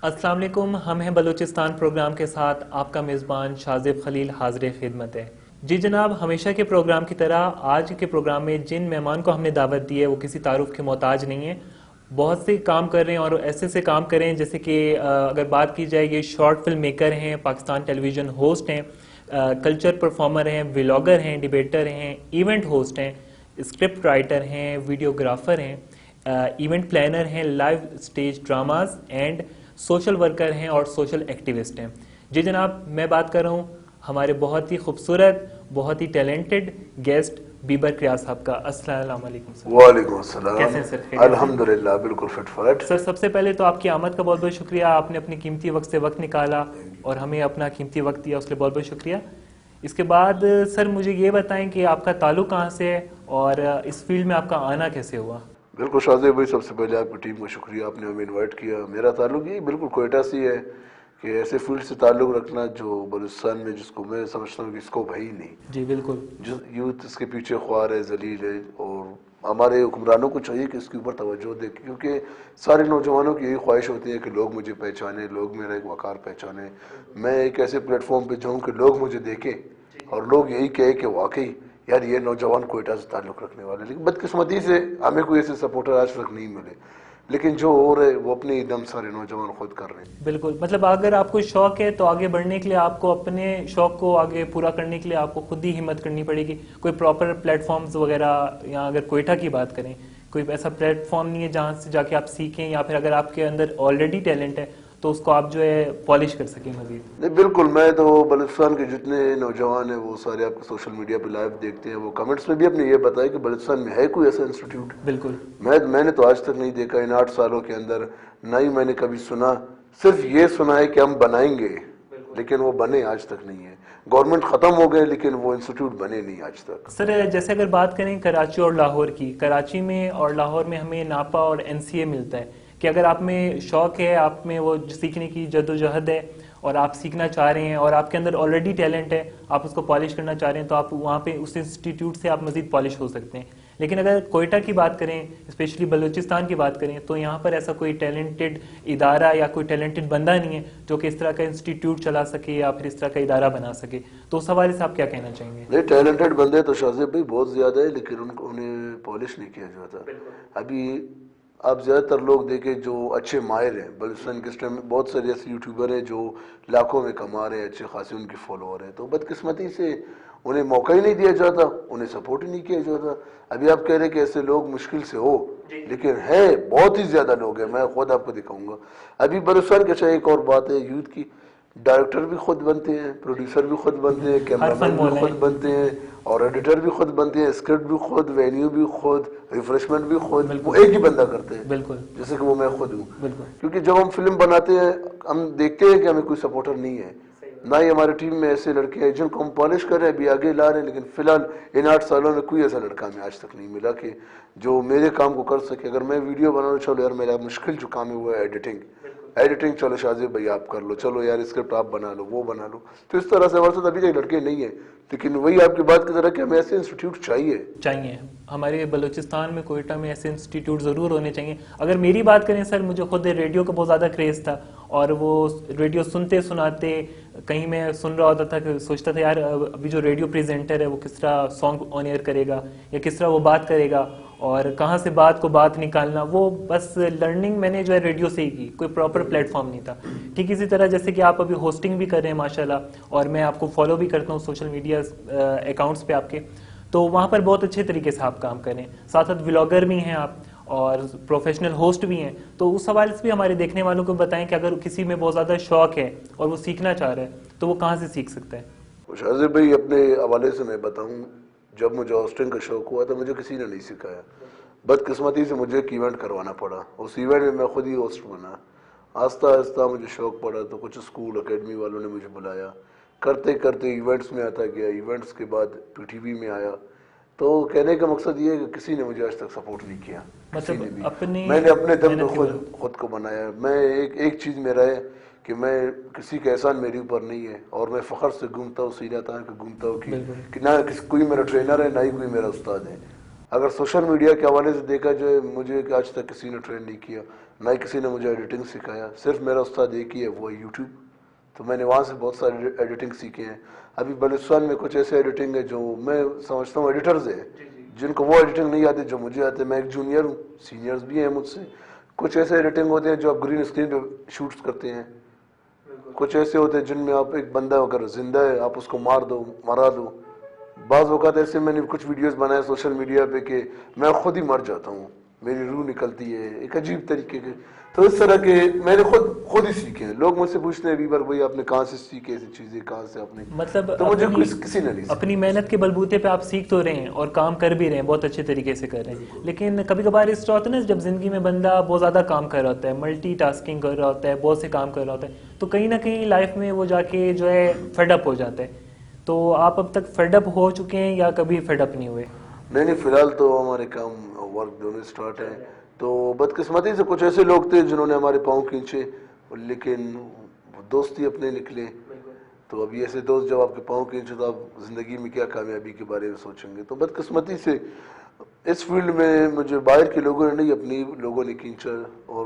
السلام علیکم، ہم ہیں بلوچستان پروگرام کے ساتھ آپ کا میزبان شازب خلیل حاضر خدمت ہے۔ جی جناب، ہمیشہ کے پروگرام کی طرح آج کے پروگرام میں جن مہمان کو ہم نے دعوت دی ہے وہ کسی تعارف کے محتاج نہیں ہیں، بہت سے کام کر رہے ہیں اور ایسے سے کام کر رہے ہیں جیسے کہ اگر بات کی جائے یہ شارٹ فلم میکر ہیں، پاکستان ٹیلی ویژن ہوسٹ ہیں، کلچر پرفارمر ہیں، ولاگر ہیں، ڈیبیٹر ہیں، ایونٹ ہوسٹ ہیں، اسکرپٹ رائٹر ہیں، ویڈیوگرافر ہیں، ایونٹ پلانر ہیں، live stage dramas and social worker ہیں اور سوشل ایکٹیوسٹ ہیں۔ جی جناب، میں بات کر رہا ہوں ہمارے بہت ہی خوبصورت، بہت ہی ٹیلنٹڈ گیسٹ بیبر قیاس صاحب کا۔ السلام علیکم سر۔ وعلیکم السلام۔ کیسے ہیں سر؟ خیریت سے؟ الحمدللہ بالکل فٹ فٹ۔ سر سب سے پہلے تو آپ کی آمد کا بہت بہت شکریہ، آپ نے اپنی قیمتی وقت سے وقت نکالا اور ہمیں اپنا قیمتی وقت دیا، اس کے لیے بہت بہت شکریہ۔ اس کے بعد سر مجھے یہ بتائیں کہ آپ کا تعلق کہاں سے ہے اور اس فیلڈ میں آپ کا آنا کیسے ہوا؟ بالکل شازیب بھائی، سب سے پہلے آپ کی ٹیم کا شکریہ، آپ نے ہمیں انوائٹ کیا۔ میرا تعلق یہ بالکل کوئٹہ سے ہے کہ ایسے فیلڈ سے تعلق رکھنا جو بلوچستان میں جس کو میں سمجھتا ہوں کہ اس کو بھائی نہیں، جی بالکل، جو یوتھ اس کے پیچھے خوار ہے، ذلیل ہے، اور ہمارے حکمرانوں کو چاہیے کہ اس کے اوپر توجہ دے، کیونکہ سارے نوجوانوں کی یہی خواہش ہوتی ہے کہ لوگ مجھے پہچانیں، لوگ میرا ایک وقار پہچانیں، میں ایک ایسے پلیٹ فارم پہ جاؤں کہ لوگ مجھے دیکھیں اور لوگ یہی کہے کہ واقعی یار یہ نوجوان کوئٹہ سے تعلق رکھنے والے۔ لیکن بدقسمتی سے ہمیں کوئی ایسے سپورٹر آج تک نہیں ملے، لیکن جو ہو رہے وہ اپنے دم سارے نوجوان خود کر رہے ہیں۔ بالکل، مطلب اگر آپ کو شوق ہے تو آگے بڑھنے کے لیے آپ کو اپنے شوق کو آگے پورا کرنے کے لیے آپ کو خود ہی ہمت کرنی پڑے گی۔ کوئی پراپر پلیٹ فارمز وغیرہ، یا اگر کوئٹہ کی بات کریں کوئی ایسا پلیٹ فارم نہیں ہے جہاں سے جا کے آپ سیکھیں، یا پھر اگر آپ کے اندر آلریڈی ٹیلنٹ ہے تو اس کو آپ جو ہے پالش کر سکیں مزید۔ نہیں بالکل، میں تو بلوچستان کے جتنے نوجوان ہیں وہ سارے آپ کو سوشل میڈیا پہ لائیو دیکھتے ہیں، وہ کمنٹس میں بھی اپنے یہ بتایا کہ بلوچستان میں ہے کوئی ایسا انسٹیٹیوٹ۔ بالکل میں نے تو آج تک نہیں دیکھا ان 8 سالوں کے اندر، نہ ہی میں نے کبھی سنا، صرف یہ سنا ہے کہ ہم بنائیں گے، لیکن وہ بنے آج تک نہیں ہے۔ گورنمنٹ ختم ہو گئے لیکن وہ انسٹیٹیوٹ بنے نہیں آج تک۔ سر جیسے اگر بات کریں کراچی اور لاہور کی، کراچی میں اور لاہور میں ہمیں ناپا اور این سی اے ملتا ہے کہ اگر آپ میں شوق ہے، آپ میں وہ سیکھنے کی جد و جہد ہے اور آپ سیکھنا چاہ رہے ہیں اور آپ کے اندر آلریڈی ٹیلنٹ ہے، آپ اس کو پالش کرنا چاہ رہے ہیں، تو آپ وہاں پہ اس انسٹیٹیوٹ سے آپ مزید پالش ہو سکتے ہیں۔ لیکن اگر کوئٹہ کی بات کریں، اسپیشلی بلوچستان کی بات کریں، تو یہاں پر ایسا کوئی ٹیلنٹڈ ادارہ یا کوئی ٹیلنٹڈ بندہ نہیں ہے جو کہ اس طرح کا انسٹیٹیوٹ چلا سکے یا پھر اس طرح کا ادارہ بنا سکے، تو اس حوالے سے آپ کیا کہنا چاہیں گے؟ نہیں، ٹیلنٹڈ بندے تو شازیب بھائی بہت زیادہ ہے، لیکن انہیں پالش نہیں کیا جاتا۔ ابھی آپ زیادہ تر لوگ دیکھیں جو اچھے ماہر ہیں بلوچستان کے اس ٹائم میں، بہت سارے ایسے یوٹیوبر ہیں جو لاکھوں میں کما رہے ہیں، اچھے خاصے ان کے فالوور ہیں، تو بدقسمتی سے انہیں موقع ہی نہیں دیا جاتا، انہیں سپورٹ ہی نہیں کیا جاتا۔ ابھی آپ کہہ رہے ہیں کہ ایسے لوگ مشکل سے ہو، لیکن ہیں، بہت ہی زیادہ لوگ ہیں، میں خود آپ کو دکھاؤں گا۔ ابھی بلوچستان کے اچھا ایک اور بات ہے یوتھ کی، ڈائریکٹر بھی خود بنتے ہیں، پروڈیوسر بھی خود بنتے ہیں، ہر کیمرہ فن مین بھی مولا خود ہے۔ بنتے ہیں، اور ایڈیٹر بھی خود بنتے ہیں، اسکرپٹ بھی خود، وینیو بھی خود، ریفریشمنٹ بھی خود، وہ بالکل ایک ہی بندہ کرتے ہیں، بالکل جیسے کہ وہ میں خود ہوں۔ بالکل کیونکہ جب ہم فلم بناتے ہیں ہم دیکھتے ہیں کہ ہمیں کوئی سپورٹر نہیں ہے، نہ ہی ہماری ٹیم میں ایسے لڑکے ہیں جن کو ہم پالش کر رہے ہیں، ابھی آگے لا رہے ہیں، لیکن فی الحال ان 8 سالوں میں کوئی ایسا لڑکا ہمیں آج تک نہیں ملا کہ جو میرے کام کو کر سکے۔ اگر میں ویڈیو بنانا، چلو یار میرا مشکل جو کام ہے وہ ہے ایڈیٹنگ، چلو شازیب بھائی آپ کر لو، چلو یار اسکرپٹ آپ بنا لو، وہ بنا لو، تو اس طرح سے ہمارے ساتھ ابھی تک لڑکے نہیں ہیں۔ لیکن وہی آپ کی بات کی طرح کہ ہمیں ایسے انسٹیٹیوٹ چاہیے۔ ہمارے بلوچستان میں کوئٹہ میں ایسے انسٹیٹیوٹ ضرور ہونے چاہیے۔ اگر میری بات کریں سر، مجھے خود ریڈیو کا بہت زیادہ کریز تھا، اور وہ ریڈیو سنتے سناتے کہیں میں سن رہا ہوتا تھا کہ سوچتا تھا یار ابھی جو ریڈیو پریزنٹر ہے وہ کس طرح سانگ آن ایئر کرے گا یا کس طرح وہ بات کرے گا، اور کہاں سے بات کو بات نکالنا، وہ بس لرننگ میں نے جو ہے ریڈیو سے ہی کی، کوئی پراپر پلیٹ فارم نہیں تھا۔ ٹھیک اسی طرح جیسے کہ آپ ابھی ہوسٹنگ بھی کر رہے ہیں ماشاءاللہ، اور میں آپ کو فالو بھی کرتا ہوں سوشل میڈیا اکاؤنٹس پہ آپ کے، تو وہاں پر بہت اچھے طریقے سے آپ کام کریں، ساتھ ساتھ ولاگر بھی ہیں آپ اور پروفیشنل ہوسٹ بھی ہیں، تو اس حوالے سے بھی ہمارے دیکھنے والوں کو بتائیں کہ اگر کسی میں بہت زیادہ شوق ہے اور وہ سیکھنا چاہ رہا ہے تو وہ کہاں سے سیکھ سکتا ہے؟ شازیب بھائی اپنے حوالے سے میں بتاؤں، جب مجھے ہوسٹنگ کا شوق ہوا تو مجھے کسی نے نہیں سکھایا، بدقسمتی سے مجھے ایک ایونٹ کروانا پڑا، اس ایونٹ میں میں خود ہی ہوسٹ بنا۔ آہستہ آہستہ مجھے شوق پڑا تو کچھ اسکول اکیڈمی والوں نے مجھے بلایا، کرتے کرتے ایونٹس میں آتا گیا، ایونٹس کے بعد پی ٹی وی میں آیا۔ تو کہنے کا مقصد یہ ہے کہ کسی نے مجھے آج تک سپورٹ نہیں کیا، کسی نے بھی۔ میں نے اپنے دم پہ خود کو بنایا۔ میں ایک چیز میرا ہے کہ میں کسی کا احسان میرے اوپر نہیں ہے، اور میں فخر سے گھومتا ہوں، سیدھا تھا کہ گھومتا ہوں کہ نہ کوئی میرا ٹرینر ہے، نہ ہی کوئی میرا استاد ہے۔ اگر سوشل میڈیا کے حوالے سے دیکھا جائے، مجھے آج تک کسی نے ٹرین نہیں کیا، نہ ہی کسی نے مجھے ایڈیٹنگ سکھایا، صرف میرا استاد ایک ہی ہے، وہ ہے یوٹیوب. تو میں نے وہاں سے بہت سارے ایڈیٹنگ سیکھے ہیں. ابھی بلوچستان میں کچھ ایسے ایڈیٹنگ ہے جو میں سمجھتا ہوں ایڈیٹرز ہیں جن کو وہ ایڈیٹنگ نہیں آتی جو مجھے آتے. میں ایک جونیئر ہوں، سینئرز بھی ہیں مجھ سے. کچھ ایسے ایڈیٹنگ ہوتے ہیں جو آپ گرین اسکرین پہ شوٹس کرتے ہیں، کچھ ایسے ہوتے ہیں جن میں آپ ایک بندہ اگر زندہ ہے آپ اس کو مرا دو. بعض اوقات ایسے میں نے کچھ ویڈیوز بنائے سوشل میڈیا پہ کہ میں خود ہی مر جاتا ہوں، میری روح نکلتی ہے ایک عجیب طریقے کے. تو اس طرح کے میں نے خود ہی سیکھے ہیں. لوگ مجھ سے پوچھتے ہیں بیبر بھائی آپ نے کہاں سے سیکھے ایسی چیزیں، کہاں سے آپ نے؟ مطلب تو مجھے کسی نے نہیں سکھایا. اپنی محنت کے بلبوتے پہ آپ سیکھ تو رہے ہیں اور کام کر بھی رہے ہیں، بہت اچھے طریقے سے کر رہے ہیں. لیکن کبھی کبھار اس طرح ہوتا ہے نا جب زندگی میں بندہ بہت زیادہ کام کر رہا ہوتا ہے، ملٹی ٹاسکنگ کر رہا ہوتا ہے، بہت سے کام کر رہا ہوتا ہے، تو کہیں نہ کہیں لائف میں وہ جا کے جو ہے فیڈ اپ ہو جاتا ہے. تو آپ اب تک فیڈ اپ ہو چکے ہیں یا کبھی فیڈ اپ نہیں ہوئے؟ نہیں، فی الحال تو ہمارے کام ورک دونوں اسٹارٹ ہیں. تو بدقسمتی سے کچھ ایسے لوگ تھے جنہوں نے ہمارے پاؤں کھینچے، لیکن دوستی اپنے نکلے. تو اب ایسے دوست جب آپ کے پاؤں کھینچے تو آپ زندگی میں کیا کامیابی کے بارے میں سوچیں گے. تو بدقسمتی سے اس فیلڈ میں مجھے باہر کے لوگوں نے نہیں، اپنی لوگوں نے کھینچا. اور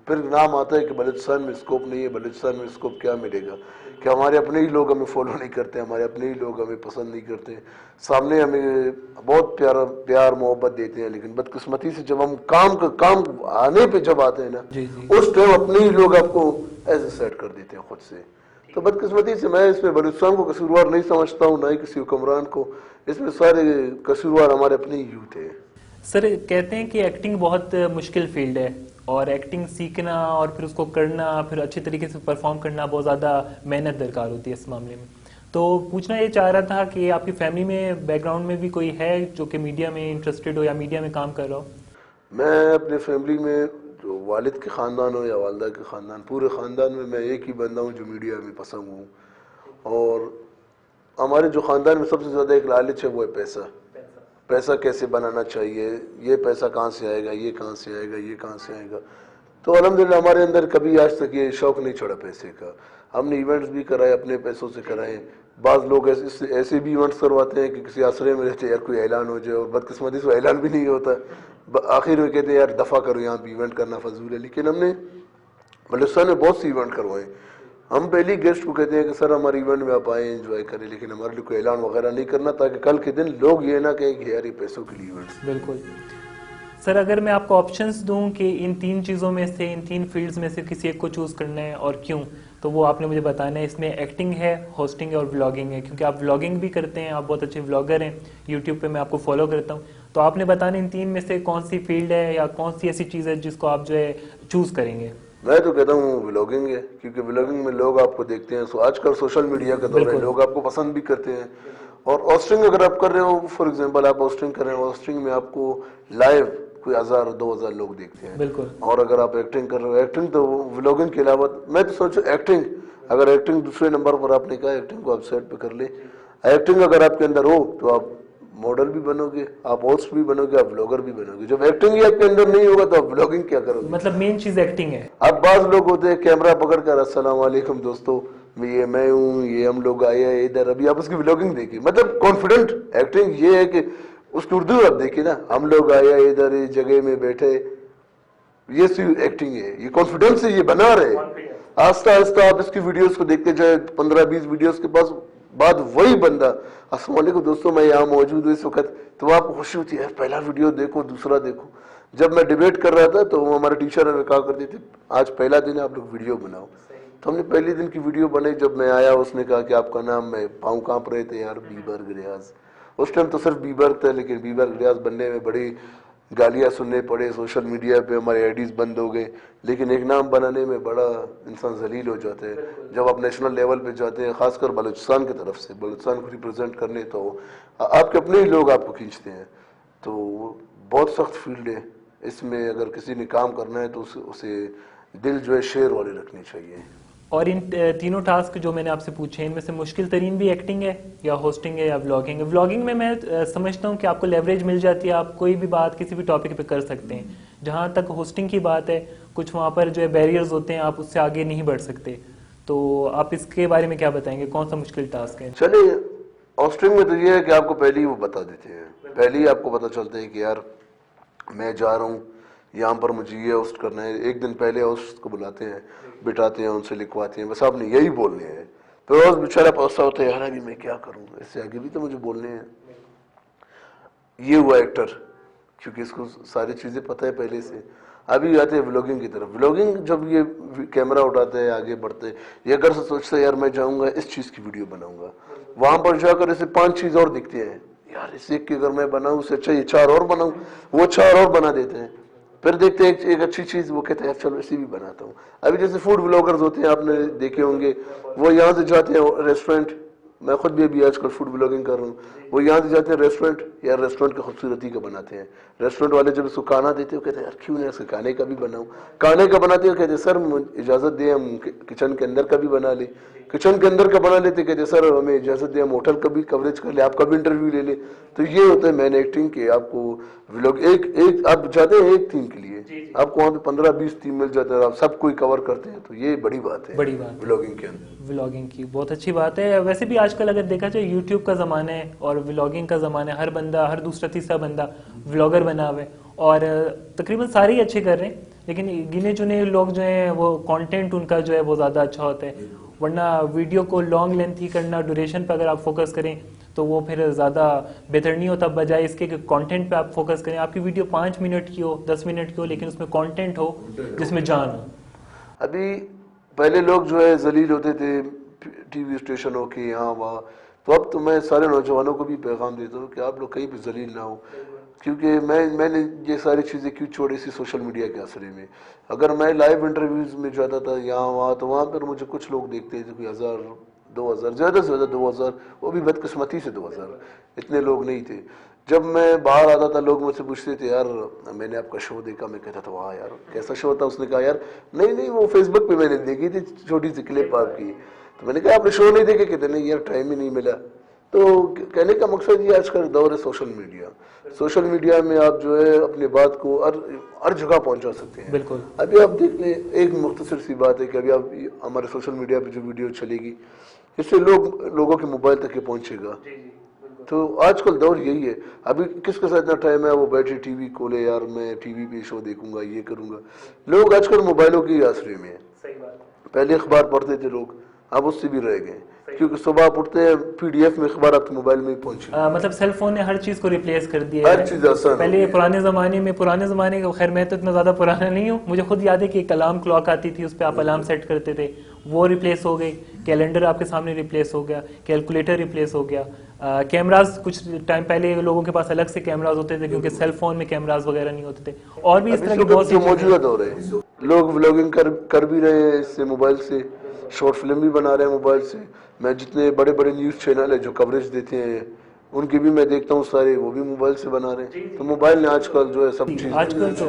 پھر نام آتا ہے کہ بلوچستان میں اسکوپ نہیں ہے. بلوچستان میں اسکوپ کیا ملے گا کہ ہمارے اپنے ہی لوگ ہمیں فالو نہیں کرتے، ہمارے اپنے ہی لوگ ہمیں پسند نہیں کرتے. سامنے ہمیں بہت پیار محبت دیتے ہیں، لیکن بدقسمتی سے جب ہم کام آنے پہ جب آتے ہیں نا، اس ٹائم اپنے ہی لوگ آپ کو ایسے سیٹ کر دیتے ہیں خود سے. تو بدقسمتی سے میں اس میں بلوچستان کو قصوروار نہیں سمجھتا ہوں، نہ ہی کسی حکمران کو. اس میں سارے قصوروار ہمارے اپنے ہی یوتھ ہیں. سر کہتے ہیں کہ ایکٹنگ بہت مشکل فیلڈ ہے، اور ایکٹنگ سیکھنا اور پھر اس کو کرنا، پھر اچھے طریقے سے پرفارم کرنا بہت زیادہ محنت درکار ہوتی ہے اس معاملے میں. تو پوچھنا یہ چاہ رہا تھا کہ آپ کی فیملی میں بیک گراؤنڈ میں بھی کوئی ہے جو کہ میڈیا میں انٹرسٹڈ ہو یا میڈیا میں کام کر رہا ہو؟ میں اپنے فیملی میں جو والد کے خاندان ہو یا والدہ کے خاندان، پورے خاندان میں ایک ہی بندہ ہوں جو میڈیا میں پسند ہوں. اور ہمارے جو خاندان میں سب سے زیادہ ایک لالچ ہے، وہ ہے پیسہ. پیسہ کیسے بنانا چاہیے، یہ پیسہ کہاں سے آئے گا، یہ کہاں سے آئے گا، یہ کہاں سے آئے گا. تو الحمدللہ ہمارے اندر کبھی آج تک یہ شوق نہیں چڑھا پیسے کا. ہم نے ایونٹس بھی کرائے، اپنے پیسوں سے کرائے. بعض لوگ ایسے بھی ایونٹس کرواتے ہیں کہ کسی آسرے میں رہتے یار کوئی اعلان ہو جائے، اور بدقسمتی سے اعلان بھی نہیں ہوتا. آخر میں کہتے ہیں یار دفع کرو، یہاں بھی ایونٹ کرنا فضول ہے. لیکن ہم نے بلوچستان میں بہت سی ایونٹ کروائے. ہم پہلی گیسٹ کو کہتے ہیں کہ سر ہمارے ایونٹ میں آپ آئیں، انجوائے کریں، لیکن ہمارے لیے کوئی اعلان وغیرہ نہیں کرنا، تاکہ کل کے دن لوگ یہ نہ کہیں کہ یار یہ پیسوں کے لیے ایونٹ. بالکل. سر اگر میں آپ کو آپشنز دوں کہ ان 3 چیزوں میں سے، ان 3 فیلڈز میں سے کسی ایک کو چوز کرنا ہے اور کیوں، تو وہ آپ نے مجھے بتانا ہے. اس میں ایکٹنگ ہے، ہوسٹنگ ہے اور ولاگنگ ہے، کیونکہ آپ ولاگنگ بھی کرتے ہیں، آپ بہت اچھے ولاگر ہیں، یوٹیوب پہ میں آپ کو فالو کرتا ہوں. تو آپ نے بتانا ان 3 میں سے کون سی فیلڈ ہے یا کون سی ایسی چیز ہے جس کو آپ جو ہے چوز کریں گے. میں تو کہتا ہوں ولاگنگ ہے، کیونکہ ولاگنگ میں لوگ آپ کو دیکھتے ہیں. آج کل سوشل میڈیا کا دور ہے، لوگ آپ کو پسند بھی کرتے ہیں. اور ہوسٹنگ اگر آپ کر رہے ہو، فار ایگزامپل آپ ہوسٹنگ کر رہے ہیں، ہوسٹنگ میں آپ کو لائیو کوئی 1000-2000 لوگ دیکھتے ہیں. بالکل. اور اگر آپ ایکٹنگ کر رہے ہو، ایکٹنگ تو ولاگنگ کے علاوہ میں تو سوچوں ایکٹنگ، اگر ایکٹنگ دوسرے نمبر پر آپ نے کہا ایکٹنگ کو آپ سیٹ پہ کر لیں. ایکٹنگ اگر آپ کے اندر ہو تو آپ ماڈل بھی بنو گے، آپ ہوسٹ بھی بنو گے، آپ ولاگر بھی بنو گے. جب ایکٹنگ ہی آپ کے اندر نہیں ہوگا تو آپ ولاگنگ کیا کرو گے؟ مطلب مین چیز ایکٹنگ ہے. اب بعض لوگ ہوتے ہیں کیمرہ پکڑ کر السلام علیکم دوستو، یہ میں ہوں، یہ ہم لوگ آئے ہیں ادھر. ابھی آپ اس کی ولاگنگ دیکھیں، مطلب کانفیڈنٹ. ایکٹنگ یہ ہے کہ اس کی اردو آپ دیکھیں نا، ہم لوگ آئے ہیں ادھر اس جگہ میں بیٹھے، یہ سی ایکٹنگ ہے. یہ کانفیڈنس سے یہ بنا رہے. آہستہ آہستہ آپ اس کی ویڈیوز کو دیکھتے جائے، 15-20 ویڈیوز کے پاس بعد وہی بندہ السلام علیکم دوستوں میں یہاں موجود ہوں اس وقت، تو آپ کو خوشی ہوتی ہے پہلا ویڈیو دیکھو، دوسرا دیکھو. جب میں ڈیبیٹ کر رہا تھا تو ہمارے ٹیچر ہمیں کہا کرتے تھے آج پہلا دن ہے آپ لوگ ویڈیو بناؤ. تو ہم نے پہلے دن کی ویڈیو بنائی. جب میں آیا اس نے کہا کہ آپ کا نام، میں پاؤں کانپ رہے تھے یار، بیبر گریاز. اس ٹائم تو صرف بیبر تھا، لیکن بیبر گریاز بننے میں بڑی گالیاں سننے پڑے. سوشل میڈیا پہ ہمارے آئی ڈیز بند ہو گئے. لیکن ایک نام بنانے میں بڑا انسان ذلیل ہو جاتے ہیں جب آپ نیشنل لیول پہ جاتے ہیں، خاص کر بلوچستان کی طرف سے، بلوچستان کو ریپرزینٹ کرنے. تو آپ کے اپنے ہی لوگ آپ کو کھینچتے ہیں. تو بہت سخت فیلڈ ہے. اس میں اگر کسی نے کام کرنا ہے تو اسے دل جو ہے شیر والے رکھنے چاہیے. اور ان تینوں ٹاسک جو میں نے آپ سے پوچھے، ان میں سے مشکل ترین بھی ایکٹنگ ہے یا ہوسٹنگ ہے یا ولاگنگ ہے؟ ولاگنگ میں سمجھتا ہوں کہ آپ کو لیوریج مل جاتی ہے، آپ کوئی بھی بات کسی بھی ٹاپک پہ کر سکتے ہیں. جہاں تک ہوسٹنگ کی بات ہے، کچھ وہاں پر جو ہے بیریئرز ہوتے ہیں، آپ اس سے آگے نہیں بڑھ سکتے. تو آپ اس کے بارے میں کیا بتائیں گے، کون سا مشکل ٹاسک ہے؟ چلے ہوسٹنگ میں تو یہ ہے کہ آپ کو پہلے ہی وہ بتا دیتے ہیں، پہلے ہی آپ کو پتہ چلتا ہے کہ یار میں جا رہا ہوں یہاں پر مجھے یہ ہوسٹ کرنا ہے، ایک دن پہلے ہوسٹ کو بلاتے ہیں، بٹھاتے ہیں، ان سے لکھواتے ہیں، بس آپ نے یہی بولنے ہیں. پھر روز بیچارہ پہنچتا ہوتا ہے، یار ابھی میں کیا کروں، اس سے آگے بھی تو مجھے بولنے ہیں. یہ ہوا ایکٹر، کیونکہ اس کو ساری چیزیں پتہ ہے پہلے سے. ابھی آتے ہیں ولاگنگ کی طرف. ولاگنگ جب یہ کیمرہ اٹھاتے ہیں، آگے بڑھتے ہیں، یہ اگر سے سوچتے ہیں یار میں جاؤں گا اس چیز کی ویڈیو بناؤں گا، وہاں پر جا کر اسے 5 چیز اور دکھتے ہیں، یار اس ایک کی اگر میں بناؤں اس سے اچھا یہ 4 اور بناؤں، وہ 4 اور بنا دیتے ہیں. پھر دیکھتے ہیں ایک اچھی چیز، وہ کہتے ہیں یار چلو اسی بھی بناتا ہوں. ابھی جیسے فوڈ بلاگرز ہوتے ہیں، آپ نے دیکھے ہوں گے، وہ یہاں سے جاتے ہیں ریسٹورنٹ، میں خود بھی ابھی آج کل فوڈ بلاگنگ کر رہا ہوں، وہ یہاں سے جاتے ہیں ریسٹورنٹ، یا ریسٹورنٹ کی خوبصورتی کا بناتے ہیں. ریسٹورنٹ والے جب اس کو کھانا دیتے ہیں، وہ کہتے ہیں یار کیوں نہیں اس کے کھانے کا بھی بناؤں. کھانے کا بناتے ہیں، کہتے ہیں سر اجازت دیں ہم کچن کے اندر کا بھی بنا لیں. کچن کے اندر کا بنا لیتے، کہتے ہیں سر ہمیں اجازت دیں ہم ہوٹل کا بھی کوریج کر لیں، آپ کا بھی انٹرویو لے لیں. تو یہ ہوتا ہے مین ایکٹنگ کے. آپ کو ولاگ ایک آپ جاتے ہیں ایک تھیم کے لیے، آپ کو وہاں پہ 15-20 تھیم مل جاتے ہیں، آپ سب کوئی کور کرتے ہیں. تو یہ بڑی بات ہے بڑی بات ولاگنگ کے اندر. ولاگنگ کی بہت اچھی بات ہے. ویسے بھی آج کل اگر دیکھا جائے یوٹیوب کا زمانہ ہے اور ولاگنگ کا زمانہ ہے، ہر بندہ، ہر دوسرا تیسرا بندہ ولاگر بنا ہوا ہے، اور تقریباً سارے ہی اچھے کر رہے ہیں، لیکن گنے چنے لوگ جو ہیں وہ کانٹینٹ ان کا جو ہے وہ زیادہ اچھا ہوتا ہے. ورنہ ویڈیو کو لانگ لینتھی کرنا، ڈوریشن پہ اگر آپ فوکس کریں تو وہ پھر زیادہ بہتر نہیں ہوتا، بجائے اس کے کہ کانٹینٹ پہ آپ فوکس کریں. آپ کی ویڈیو 5 منٹ کی ہو، 10 منٹ کی ہو، لیکن اس میں کانٹینٹ ہو جس میں جان ہو. ابھی پہلے لوگ جو ہے ذلیل ہوتے تھے ٹی وی اسٹیشنوں کے یہاں وہاں، تو اب تو میں سارے نوجوانوں کو بھی پیغام دیتا ہوں کہ آپ لوگ کہیں بھی ذلیل نہ ہو. کیونکہ میں نے یہ ساری چیزیں کیوں چھوڑی سی سوشل میڈیا کے اثرے میں. اگر میں لائیو انٹرویوز میں جاتا تھا یہاں وہاں، تو وہاں پر مجھے کچھ لوگ دیکھتے تھے کوئی 1000 2000، زیادہ سے زیادہ 2000، وہ بھی بدقسمتی سے 2000، اتنے لوگ نہیں تھے. جب میں باہر آتا تھا لوگ مجھ سے پوچھتے تھے یار میں نے آپ کا شو دیکھا، میں کہتا تھا واہ یار کیسا شو تھا. اس نے کہا یار نہیں وہ فیس بک پہ میں نے دیکھی تھی چھوٹی سی کلپ آپ کی. تو میں نے کہا آپ نے شو نہیں دیکھے؟ کہتے نہیں یار ٹائم ہی نہیں ملا. تو کہنے کا مقصد یہ آج کل دور ہے سوشل میڈیا. سوشل میڈیا میں آپ جو ہے اپنی بات کو ہر جگہ پہنچا سکتے ہیں. بالکل. ابھی آپ دیکھ لیں، ایک مختصر سی بات ہے کہ ابھی آپ ہمارے سوشل میڈیا پہ جو ویڈیو چلے گی، اس سے لوگوں کے موبائل تک یہ پہنچے گا. تو آج کل دور یہی ہے. ابھی کس کے ساتھ اتنا ٹائم ہے وہ بیٹھے ٹی وی کھولے، یار میں ٹی وی پہ شو دیکھوں گا، یہ کروں گا. لوگ آج کل موبائلوں کے آسرے میں ہیں. پہلے اخبار پڑھتے تھے لوگ، اب اس سے بھی رہ گئے، کیونکہ صبح آپ اٹھتے ہیں PDF میں اخبار آپ کے موبائل میں ہی پہنچے. مطلب سیل فون نے ہر چیز کو ریپلیس کر دیا ہے. ہر چیز آسان. پہلے پرانے زمانے کا، خیر میں تو اتنا زیادہ پرانا نہیں ہوں، مجھے خود یاد ہے کہ ایک الارم کلاک آتی تھی، اس پہ آپ الارم سیٹ کرتے تھے، وہ ریپلیس ہو گئی. کیلنڈر آپ کے سامنے ریپلیس ہو گیا، کیلکولیٹر ریپلیس ہو گیا. کیمراز کچھ ٹائم پہلے لوگوں کے پاس الگ سے کیمراز ہوتے تھے کیونکہ سیل فون میں کیمراز وغیرہ نہیں ہوتے تھے. اور بھی اس طرح کی بہت سی موجودہ دور ہے. لوگ ولاگنگ کر بھی رہے ہیں اس سے، موبائل سے شارٹ فلم بھی بنا رہے ہیں موبائل سے. میں جتنے بڑے بڑے نیوز چینل ہیں جو کوریج دیتے ہیں ان کی بھی میں دیکھتا ہوں سارے، وہ بھی موبائل سے بنا رہے ہیں. تو موبائل نے آج کل جو ہے سب چیز. آج کل تو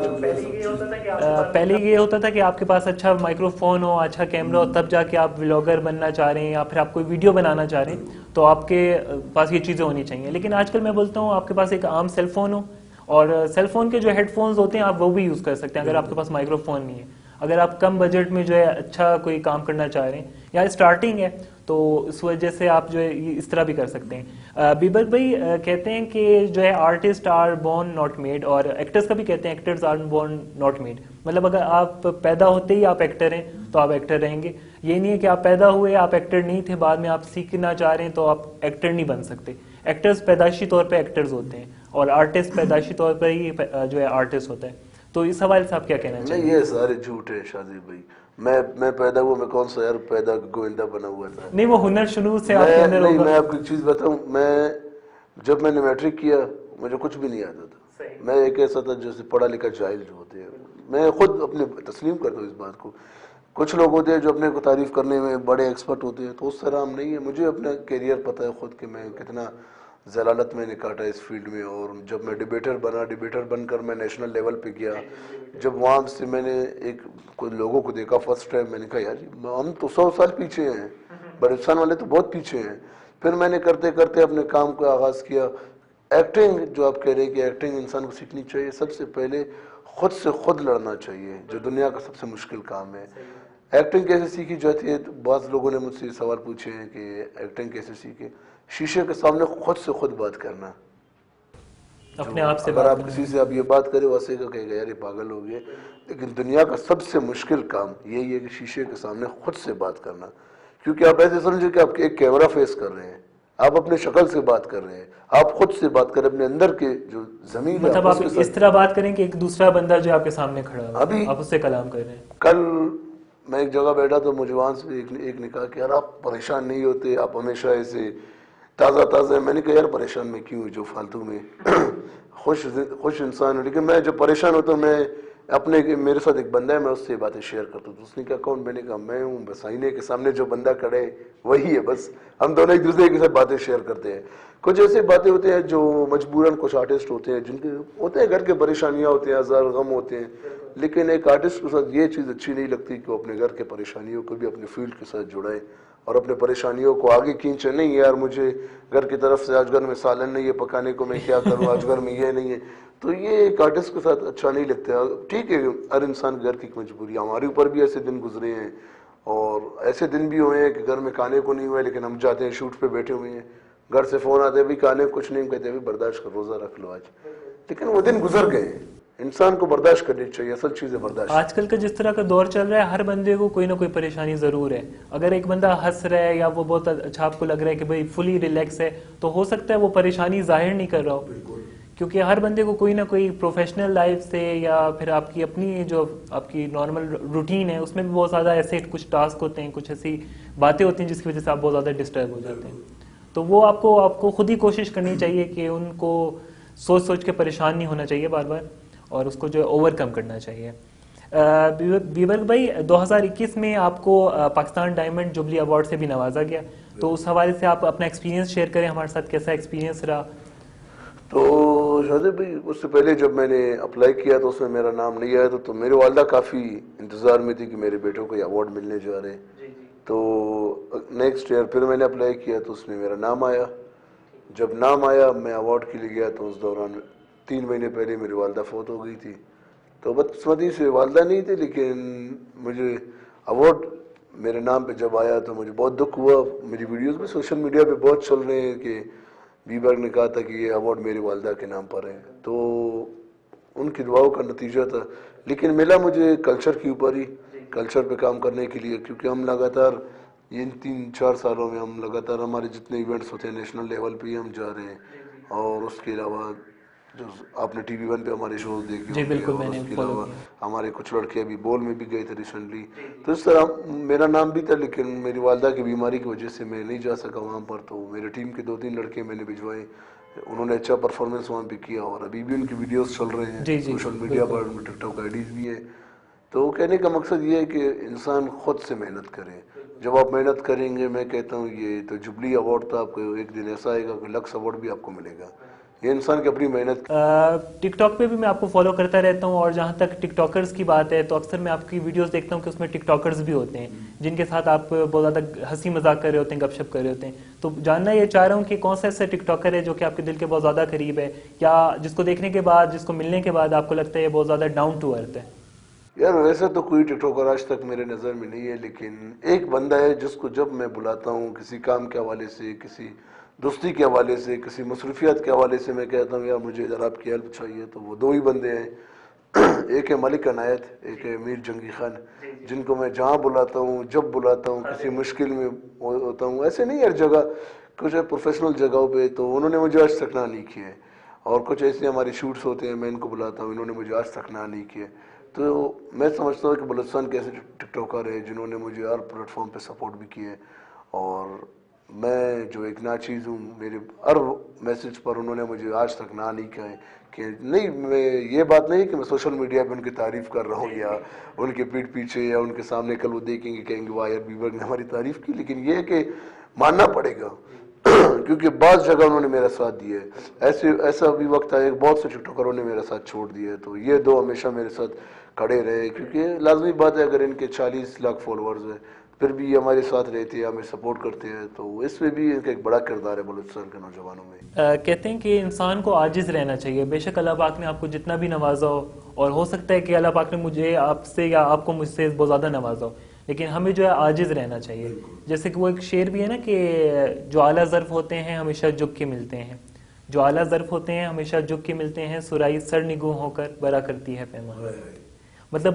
پہلے یہ ہوتا تھا کہ آپ کے پاس اچھا مائکرو فون ہو، اچھا کیمرہ ہو، تب جا کے آپ ولاگر بننا چاہ رہے ہیں یا پھر آپ کوئی ویڈیو بنانا چاہ رہے ہیں تو آپ کے پاس یہ چیزیں ہونی چاہیے. لیکن آج کل میں بولتا ہوں آپ کے پاس ایک عام سیل فون ہو، اور سیل فون کے جو ہیڈ فونز ہوتے ہیں آپ وہ بھی یوز کر سکتے ہیں اگر آپ کے پاس مائکرو فون نہیں ہے. اگر آپ کم بجٹ میں جو ہے اچھا کوئی کام کرنا چاہ رہے ہیں یا اسٹارٹنگ ہے تو اس وجہ سے آپ جو ہے اس طرح بھی کر سکتے ہیں. بیبر بھائی کہتے ہیں کہ جو ہے artist are born not made, اور ایکٹرز کا بھی کہتے ہیں actors are born not made. مطلب اگر آپ پیدا ہوتے ہی آپ ایکٹر ہیں تو آپ ایکٹر رہیں گے. یہ نہیں ہے کہ آپ پیدا ہوئے آپ ایکٹر نہیں تھے، بعد میں آپ سیکھنا چاہ رہے ہیں تو آپ ایکٹر نہیں بن سکتے. ایکٹرز پیدائشی طور پہ ایکٹرز ہوتے ہیں اور آرٹسٹ پیدائشی طور پر ہی جو ہے آرٹسٹ ہوتا ہے. تو اس حوالے سے آپ کیا کہنا چاہیں گے؟ نہیں یہ سارے جھوٹ ہے شادی بھائی. میں پیدا ہوا، میں کون سا یار پیدا گوئندہ بنا ہوا تھا. نہیں وہ ہنر شروع سے آپ کے اندر ہوگا. میں آپ کو ایک چیز بتاؤں، جب میں نے میٹرک کیا مجھے کچھ بھی نہیں آتا تھا. میں ایک ایسا تھا جیسے پڑھا لکھا جاہل جو ہوتے ہیں. میں خود اپنے تسلیم کرتا ہوں اس بات کو. کچھ لوگ ہوتے ہیں جو اپنے کو تعریف کرنے میں بڑے ایکسپرٹ ہوتے ہیں، تو اس طرح ہم نہیں ہے. مجھے اپنا کیریئر پتہ ہے خود کہ میں کتنا ضلالت میں نے کاٹا اس فیلڈ میں. اور جب میں ڈیبیٹر بن کر میں نیشنل لیول پہ گیا، جب وہاں سے میں نے کچھ لوگوں کو دیکھا فرسٹ ٹائم، میں نے کہا یار ہم تو 100 سال پیچھے ہیں، بلوچستان والے تو بہت پیچھے ہیں. پھر میں نے کرتے کرتے اپنے کام کا آغاز کیا. ایکٹنگ جو آپ کہہ رہے ہیں کہ ایکٹنگ انسان کو سیکھنی چاہیے، سب سے پہلے خود سے خود لڑنا چاہیے، جو دنیا کا سب سے مشکل کام ہے. ایکٹنگ کیسے سیکھی جاتی ہے؟ تو بعض لوگوں نے مجھ سے سوال پوچھے ہیں کہ ایکٹنگ کیسے سیکھیں. شیشے کے سامنے خود سے خود بات کرنا. اپنے آپ سے اگر بات آپ کرنا. کسی سے آپ یہ بات کریں ویسے کا کہے گا یار یہ پاگل ہو گئے. لیکن دنیا کا سب سے مشکل کام یہی ہے کہ شیشے کے سامنے خود سے بات کرنا. کیونکہ آپ ایسے سمجھیں کہ آپ ایک کیمرہ فیس کر رہے ہیں, آپ اپنے شکل سے بات کر رہے ہیں, آپ خود سے بات کر رہے ہیں, اپنے اندر کے جو زمین ہے مطلب اس آپ کے اس ساتھ. طرح بات کریں کہ ایک دوسرا بندہ جو آپ کے سامنے کھڑا ہوا ہے, آپ اس سے کلام کر رہے ہیں. کل میں ایک جگہ بیٹھا تو مجھے وہاں سے ایک نے کہا کہ یار آپ پریشان نہیں ہوتے, آپ ہمیشہ ایسے تازہ تازہ. میں نے کہا یار پریشان میں کیوں, جو فالتو میں خوش انسان ہوں. لیکن میں جب پریشان ہوتا ہوں میں اپنے میرے ساتھ ایک بندہ ہے, میں اس سے باتیں شیئر کرتا ہوں. تو اس نے کہا کون؟ میں نے کہا میں ہوں. بس آئینے کے سامنے جو بندہ کھڑے وہی ہے, بس ہم دونوں ایک دوسرے کے ساتھ باتیں شیئر کرتے ہیں. کچھ ایسی باتیں ہوتی ہیں جو مجبوراً کچھ آرٹسٹ ہوتے ہیں جن کے ہوتے ہیں گھر کے پریشانیاں ہوتے ہیں, ہزار غم ہوتے ہیں, لیکن ایک آرٹسٹ کے ساتھ یہ چیز اچھی نہیں لگتی کہ وہ اپنے گھر کے پریشانیوں کو بھی اپنے فیلڈ کے ساتھ جڑائے اور اپنے پریشانیوں کو آگے کھینچے. نہیں یار مجھے گھر کی طرف سے آج گھر میں سالن نہیں ہے پکانے کو, میں کیا کروں, آج گھر میں یہ نہیں ہے. تو یہ ایک آرٹسٹ کے ساتھ اچھا نہیں لگتا. ٹھیک ہے ہر انسان گھر کی مجبوری, ہمارے اوپر بھی ایسے دن گزرے ہیں اور ایسے دن بھی ہوئے ہیں کہ گھر میں کھانے کو نہیں ہوا ہے, لیکن ہم جاتے ہیں شوٹ پہ بیٹھے ہوئے ہیں, گھر سے فون آتے ہیں بھی کھانے کچھ نہیں, کہتے ہیں برداشت کر, روزہ رکھ لو آج. لیکن وہ دن گزر گئے ہیں. انسان کو برداشت کرنی چاہیے, اصل چیز ہے برداشت. آج کل کا جس طرح کا دور چل رہا ہے ہر بندے کو کوئی نہ کوئی پریشانی ضرور ہے. اگر ایک بندہ ہنس رہا ہے یا وہ بہت اچھا آپ کو لگ رہا ہے کہ بھائی فلی ریلیکس ہے, تو ہو سکتا ہے وہ پریشانی ظاہر نہیں کر رہا ہو, کیونکہ ہر بندے کو کوئی نہ کوئی پروفیشنل لائف سے یا پھر آپ کی اپنی جو آپ کی نارمل روٹین ہے اس میں بھی بہت زیادہ ایسے کچھ ٹاسک ہوتے ہیں, کچھ ایسی باتیں ہوتی ہیں جس کی وجہ سے آپ بہت زیادہ ڈسٹرب ہو جاتے ہیں. تو وہ آپ کو خود ہی کوشش کرنی چاہیے کہ ان کو سوچ کے پریشان نہیں ہونا چاہیے بار بار, اور اس کو جو اوور کم کرنا چاہیے. بیبر بھائی 2021 میں آپ کو پاکستان ڈائمنڈ جوبلی ایوارڈ سے بھی نوازا گیا, تو اس حوالے سے آپ اپنا ایکسپیرینس شیئر کریں ہمارے ساتھ, کیسا ایکسپیرینس رہا؟ تو شاہد بھائی اس سے پہلے جب میں نے اپلائی کیا تو اس میں میرا نام نہیں آیا, تو میری والدہ کافی انتظار میں تھی کہ میرے بیٹوں کو یہ ایوارڈ ملنے جا رہے ہیں. تو نیکسٹ ایئر پھر میں نے اپلائی کیا تو اس میں میرا نام آیا. جب نام آیا میں ایوارڈ کے لیے گیا تو اس دوران 3 مہینے پہلے میری والدہ فوت ہو گئی تھی. تو بدقسمتی سے والدہ نہیں تھی, لیکن مجھے ایوارڈ میرے نام پہ جب آیا تو مجھے بہت دکھ ہوا. میری ویڈیوز بھی سوشل میڈیا پہ بہت چل رہے ہیں کہ بیبر نے کہا تھا کہ یہ ایوارڈ میری والدہ کے نام پر ہے, تو ان کی دعاؤں کا نتیجہ تھا. لیکن ملا مجھے کلچر کے اوپر ہی, کلچر پہ کام کرنے کے لیے, کیونکہ ہم لگاتار ان 3-4 سالوں میں ہم لگاتار ہمارے جتنے ایونٹس ہوتے ہیں نیشنل لیول پہ ہی ہم جا رہے ہیں. اور اس کے علاوہ جو آپ نے ٹی وی 1 پہ ہمارے شوز دیکھے جی ہوں گے, بالکل, اور میں نے اس کے فالو علاوہ کیا. ہمارے کچھ لڑکے ابھی بول میں بھی گئے تھے ریسنٹلی. تو اس طرح میرا نام بھی تھا, لیکن میری والدہ کی بیماری کی وجہ سے میں نہیں جا سکا وہاں پر. تو میرے ٹیم کے 2-3 لڑکے میں نے بھجوائے, انہوں نے اچھا پرفارمنس وہاں پہ کیا, اور ابھی بھی ان کی ویڈیوز چل رہے ہیں جی سوشل میڈیا پر, ٹک ٹاک آئی ڈیز بھی ہیں. تو کہنے کا مقصد یہ ہے کہ انسان خود سے محنت کرے. جب آپ محنت کریں گے, میں کہتا ہوں یہ تو جوبلی ایوارڈ تھا, آپ کو ایک دن ایسا آئے گا کہ لکس ایوارڈ بھی آپ کو ملے گا. یہ انسان کی اپنی محنت. ٹک ٹاک پہ بھی میں آپ کو فالو کرتا رہتا ہوں, اور جہاں تک ٹک ٹاکرز کی بات ہے تو اکثر میں آپ کی ویڈیوز دیکھتا ہوں کہ اس میں ٹک ٹاکرز بھی ہوتے ہیں جن کے ساتھ آپ بہت زیادہ ہنسی مذاق کر رہے ہوتے ہیں, گپ شپ کر رہے ہوتے ہیں. تو جاننا یہ چاہ رہا ہوں کہ کون سا ایسا ٹک ٹاکر ہے جو کہ آپ کے دل کے بہت زیادہ قریب ہے, یا جس کو دیکھنے کے بعد, جس کو ملنے کے بعد آپ کو لگتا ہے یہ بہت زیادہ ڈاؤن ٹو ارتھ ہے؟ یار ویسے تو کوئی ٹک ٹاکر آج تک میرے نظر میں نہیں ہے, لیکن ایک بندہ ہے جس کو جب میں بلاتا ہوں کسی کام کے حوالے سے, کسی دوستی کے حوالے سے, کسی مصروفیات کے حوالے سے, میں کہتا ہوں یار مجھے ادھر آپ کی ہیلپ چاہیے, تو وہ 2 ہی بندے ہیں. ایک ہے ملک عنایت, ایک ہے میر جنگی خان, جن کو میں جہاں بلاتا ہوں, جب بلاتا ہوں, کسی مشکل میں ہوتا ہوں, ایسے نہیں ہر جگہ, کچھ پروفیشنل جگہوں پہ, تو انہوں نے مجھے آج تک نہ نہیں کیا ہے. اور کچھ ایسے ہمارے شوٹس ہوتے ہیں, میں ان کو بلاتا ہوں, انہوں نے مجھے آج تک نہ نہیں کیا. تو میں سمجھتا ہوں کہ بلوچستان کے ایسے ٹک ٹاکر ہیں جنہوں نے مجھے ہر پلیٹ فارم پہ سپورٹ بھی کیا ہے. اور میں جو ایک ناچیز ہوں, میرے ہر میسج پر انہوں نے مجھے آج تک نہ نہیں کہا ہے کہ نہیں. میں یہ بات نہیں کہ میں سوشل میڈیا پہ ان کی تعریف کر رہا ہوں یا ان کے پیٹھ پیچھے یا ان کے سامنے کل وہ دیکھیں گے کہیں گے واہ یار بیبر نے ہماری تعریف کی, لیکن یہ ہے کہ ماننا پڑے گا کیونکہ بعض جگہ انہوں نے میرا ساتھ دیا ہے. ایسا بھی وقت آیا کہ بہت سے ٹک ٹاکروں نے میرا ساتھ چھوڑ دیا ہے. تو یہ 2 ہمیشہ میرے ساتھ کھڑے رہے, کیونکہ لازمی بات ہے اگر ان کے 40 لاکھ فالوورز ہیں پھر بھی یہ ہمارے ساتھ رہتے ہیں, ہمیں سپورٹ کرتے ہیں, تو اس میں بھی ان کا ایک بڑا کردار ہے بلوچستان کے نوجوانوں میں. کہتے ہیں کہ انسان کو عاجز رہنا چاہیے. بے شک اللہ پاک نے آپ کو جتنا بھی نوازا ہو, اور ہو سکتا ہے کہ اللہ پاک نے مجھے آپ سے یا آپ کو مجھ سے بہت زیادہ نوازا ہو, لیکن ہمیں جو ہے عاجز رہنا چاہیے. جیسے کہ وہ ایک شعر بھی ہے نا کہ جو اعلیٰ ظرف ہوتے ہیں ہمیشہ جھک کے ملتے ہیں, جو اعلیٰ ظرف ہوتے ہیں ہمیشہ جھک کے ملتے ہیں, سرائی سر نگوں ہو کر برا کرتی ہے پیمان. مطلب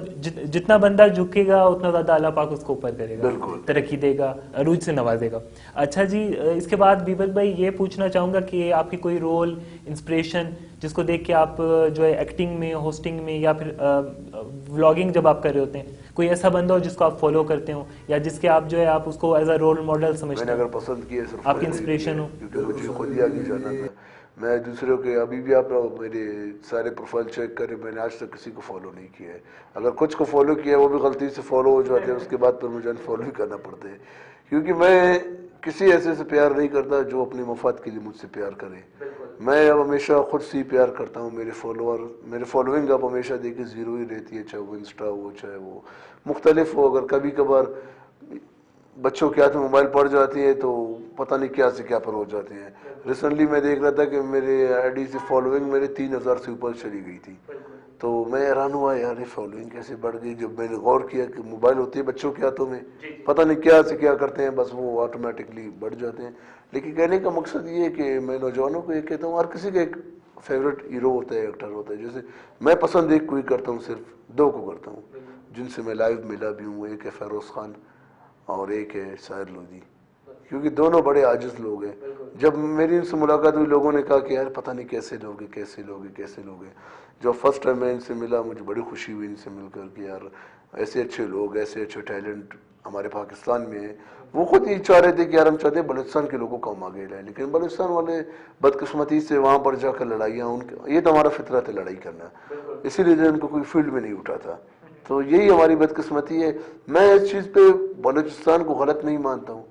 جتنا بندہ جھکے گا اتنا زیادہ اللہ پاک اس کو اوپر کرے گا, ترقی دے گا, عروج سے نوازے گا. اچھا جی, اس کے بعد بیبک بھائی یہ پوچھنا چاہوں گا کہ آپ کی کوئی رول, انسپریشن جس کو دیکھ کے آپ جو ہے ایکٹنگ میں, ہوسٹنگ میں یا پھر ولاگنگ جب آپ کر رہے ہوتے ہیں, کوئی ایسا بندہ ہو جس کو آپ فالو کرتے ہو یا جس کے آپ جو ہے آپ اس کو ایز اے رول ماڈل سمجھتے میں نے ہیں, اگر پسند کیا صرف آپ کی انسپریشن ہو؟ کیونکہ مجھے خود ہی آگے جانا تھا. میں دوسروں کے, ابھی بھی آپ میرے سارے پروفائل چیک کریں, میں نے آج تک کسی کو فالو نہیں کیا ہے. اگر کچھ کو فالو کیا ہے وہ بھی غلطی سے فالو ہو جاتے ہیں, اس کے بعد پھر مجھے انفالو ہی کرنا پڑتا ہے, کیونکہ میں کسی ایسے سے پیار نہیں کرتا جو اپنے مفاد کے لیے مجھ سے پیار کرے. میں اب ہمیشہ خود سے ہی پیار کرتا ہوں. میرے فالوئنگ اب ہمیشہ دیکھیں زیرو ہی رہتی ہے, چاہے وہ انسٹا ہو چاہے وہ مختلف ہو. اگر کبھی کبھار بچوں کے ہاتھ میں موبائل پڑ جاتی ہے تو پتہ نہیں کیا سے کیا پر ہو جاتے ہیں. ریسنٹلی میں دیکھ رہا تھا کہ میرے آئی ڈی سے فالوئنگ میرے 3000 سے اوپر چلی گئی تھی, تو میں حیران ہوا یار یہ فالوئنگ کیسے بڑھ گئی. جب میں نے غور کیا کہ موبائل ہوتی ہے بچوں کے ہاتھوں میں, پتہ نہیں کیا سے کیا کرتے ہیں, بس وہ آٹومیٹکلی بڑھ جاتے ہیں. لیکن کہنے کا مقصد یہ ہے کہ میں نوجوانوں کو یہ کہتا ہوں, ہر کسی کا ایک فیوریٹ ہیرو ہوتا ہے, ایکٹر ہوتا ہے. جیسے میں پسند ایک کوئی کرتا ہوں, صرف 2 کو کرتا ہوں جن سے میں لائیو ملا بھی ہوں. ایک ہے فیروز خان اور ایک ہے ساحر لودھی, کیونکہ دونوں بڑے عاجز لوگ ہیں. جب میری ان سے ملاقات ہوئی لوگوں نے کہا کہ یار پتہ نہیں کیسے لوگ ہیں. جب فرسٹ ٹائم میں ان سے ملا مجھے بڑی خوشی ہوئی ان سے مل کر کہ یار ایسے اچھے لوگ, ایسے اچھے ٹیلنٹ ہمارے پاکستان میں ہیں. وہ خود یہ چاہ رہے تھے کہ یار ہم چاہتے ہیں بلوچستان کے لوگوں کو ہم آگے لائیں, لیکن بلوچستان والے بدقسمتی سے وہاں پر جا کر لڑائیاں, یہ تو ہمارا فطرت ہے لڑائی کرنا, اسی لیے ان کو کوئی فیلڈ میں نہیں اٹھا تھا. تو یہی ہماری بدقسمتی ہے. میں اس چیز پہ بلوچستان کو غلط نہیں مانتا ہوں.